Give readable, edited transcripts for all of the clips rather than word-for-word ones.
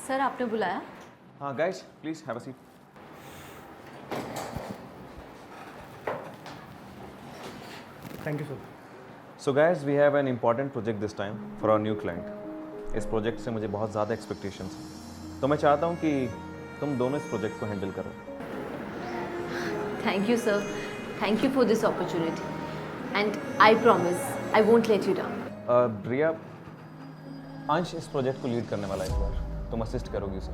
Sir आपने बुलाया? हाँ guys, please have a seat. Thank you sir. So guys, we have an important project this time for our new client. इस project से मुझे बहुत ज़्यादा एक्सपेक्टेशंस हैं, तो मैं चाहता हूँ कि तुम दोनों इस प्रोजेक्ट को हैंडल करो। Thank you sir, thank you for this opportunity and I promise I won't let you down. Riya, Ansh इस प्रोजेक्ट को लीड करने वाला है, इस बार तुम असिस्ट करोगी उसे।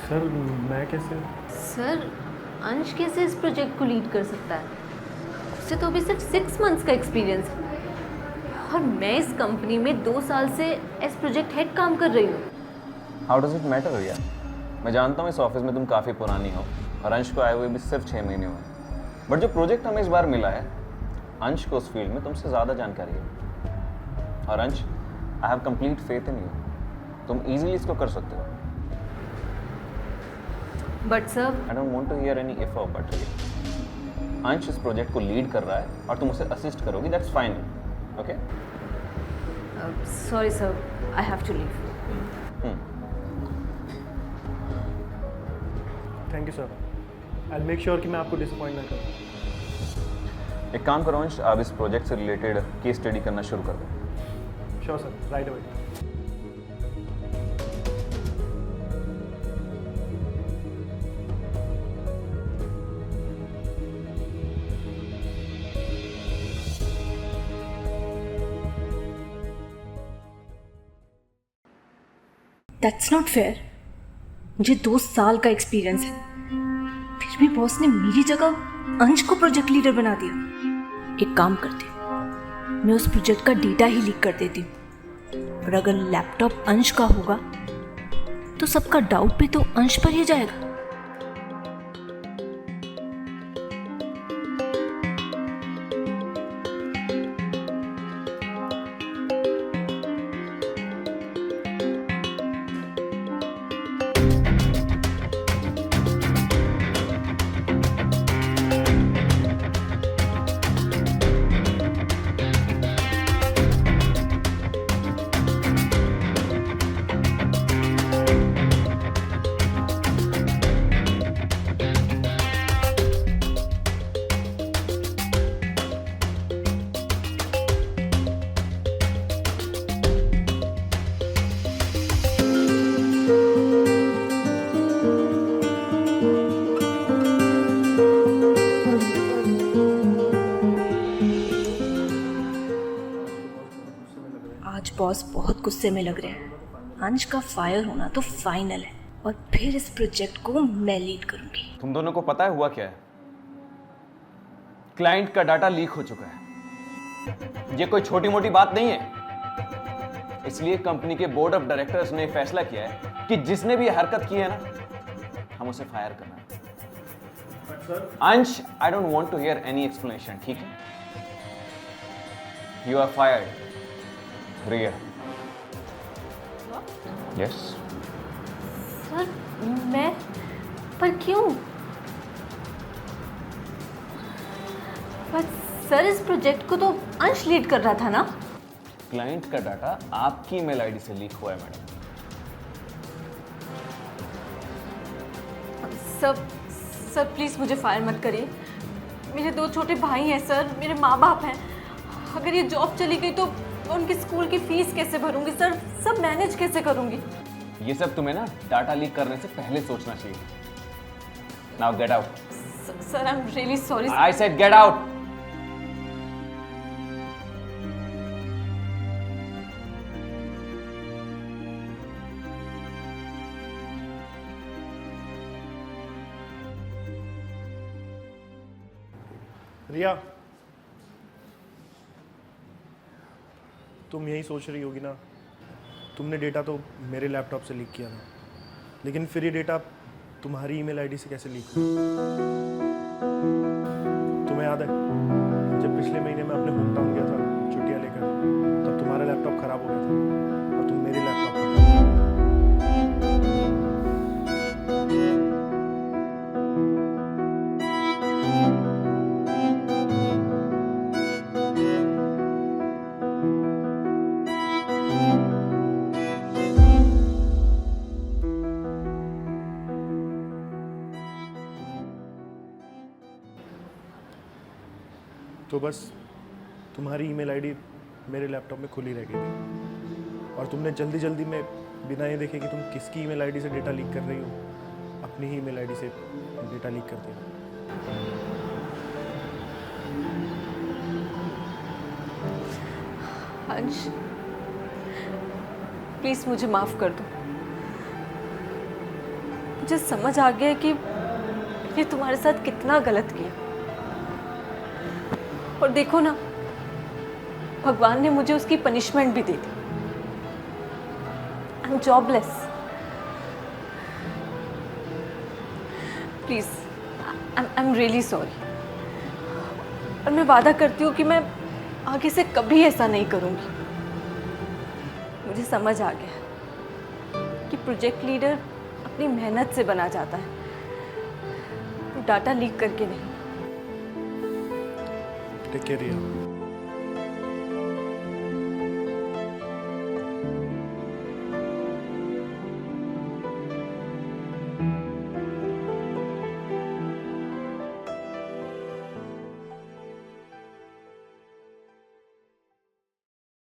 सर मैं कैसे? सर अंश कैसे इस प्रोजेक्ट को लीड कर सकता है? उसे तो अभी सिर्फ 6 मंथ्स का एक्सपीरियंस है और मैं इस कंपनी में 2 साल से एज प्रोजेक्ट हेड काम कर रही हूँ। हाउ डज इट मैटर रिया? मैं जानता हूँ इस ऑफिस में तुम काफ़ी पुरानी हो और अंश को आए हुए भी सिर्फ 6 महीने हुए, बट जो प्रोजेक्ट हमें इस बार मिला है, अंश को उस फील्ड में तुमसे ज़्यादा जानकारी है। और Ansh, I have complete faith in you, तुम इजीली इसको कर सकते हो। But sir I don't want to hear any if और बट। अंश इस प्रोजेक्ट को लीड कर रहा है और तुम उसे असिस्ट करोगी, that's fine. Okay? Sorry sir, I have to leave. Thank you sir. I make sure कि मैं आपको डिसअपॉइंट ना करूँ। एक काम करो अंश, आप इस प्रोजेक्ट से रिलेटेड केस स्टडी करना शुरू कर दो। Sure sir, right away. That's not fair. मुझे 2 साल का एक्सपीरियंस है, फिर भी बॉस ने मेरी जगह अंश को प्रोजेक्ट लीडर बना दिया। एक काम करती हूँ, मैं उस प्रोजेक्ट का डेटा ही लीक कर देती हूँ, और अगर लैपटॉप अंश का होगा तो सबका डाउट भी तो अंश पर ही जाएगा। आज बॉस बहुत गुस्से में लग रहे हैं। अंश का फायर होना तो फाइनल है, और फिर इस प्रोजेक्ट को मैं लीड करूंगी। तुम दोनों को पता है हुआ क्या है? क्लाइंट का डाटा लीक हो चुका है। ये कोई छोटी मोटी बात नहीं है। इसलिए कंपनी के बोर्ड ऑफ डायरेक्टर्स ने फैसला किया है कि जिसने भी हरकत की है ना, हम उसे फायर करना है। Ansh, I don't want to hear any explanation, ठीक है? You are fired. Riya. Yes. Sir मैं, पर क्यों? पर सर इस प्रोजेक्ट को तो अंश लीड कर रहा था ना? क्लाइंट का डाटा आपकी ईमेल आईडी से लीक हुआ है मैडम। सर प्लीज़ मुझे फायर मत करिए। मेरे 2 छोटे भाई हैं सर, मेरे माँ बाप हैं। अगर ये जॉब चली गई तो मैं उनकी स्कूल की फीस कैसे भरूंगी सर? सब मैनेज कैसे करूंगी? ये सब तुम्हें ना डाटा लीक करने से पहले सोचना चाहिए। Now get out. Sir I am really sorry. I said get out. Riya, तुम यही सोच रही होगी ना, तुमने डेटा तो मेरे लैपटॉप से लीक किया था, लेकिन फिर ये डेटा तुम्हारी ईमेल आईडी से कैसे लीक हुआ? तुम्हें याद है जब पिछले महीने मैं अपने होम टाउन गया था छुट्टियां लेकर, तब तुम्हारा लैपटॉप खराब हो गया था और तुम मेरे लैपटॉप पर तो बस तुम्हारी ईमेल आईडी मेरे लैपटॉप में खुली रह गई थी और तुमने जल्दी जल्दी में बिना ये देखे कि तुम किसकी ईमेल आईडी से डेटा लीक कर रही हो अपनी ही ईमेल आईडी से डेटा लीक कर दिया। अंश, प्लीज मुझे माफ कर दो। मुझे समझ आ गया कि ये तुम्हारे साथ कितना गलत किया। और देखो ना, भगवान ने मुझे उसकी पनिशमेंट भी दे दी। I am jobless. Please, I am really sorry. और मैं वादा करती हूँ कि मैं आगे से कभी ऐसा नहीं करूँगी। मुझे समझ आ गया कि प्रोजेक्ट लीडर अपनी मेहनत से बना जाता है, डाटा लीक करके नहीं। टेक केयर रिया।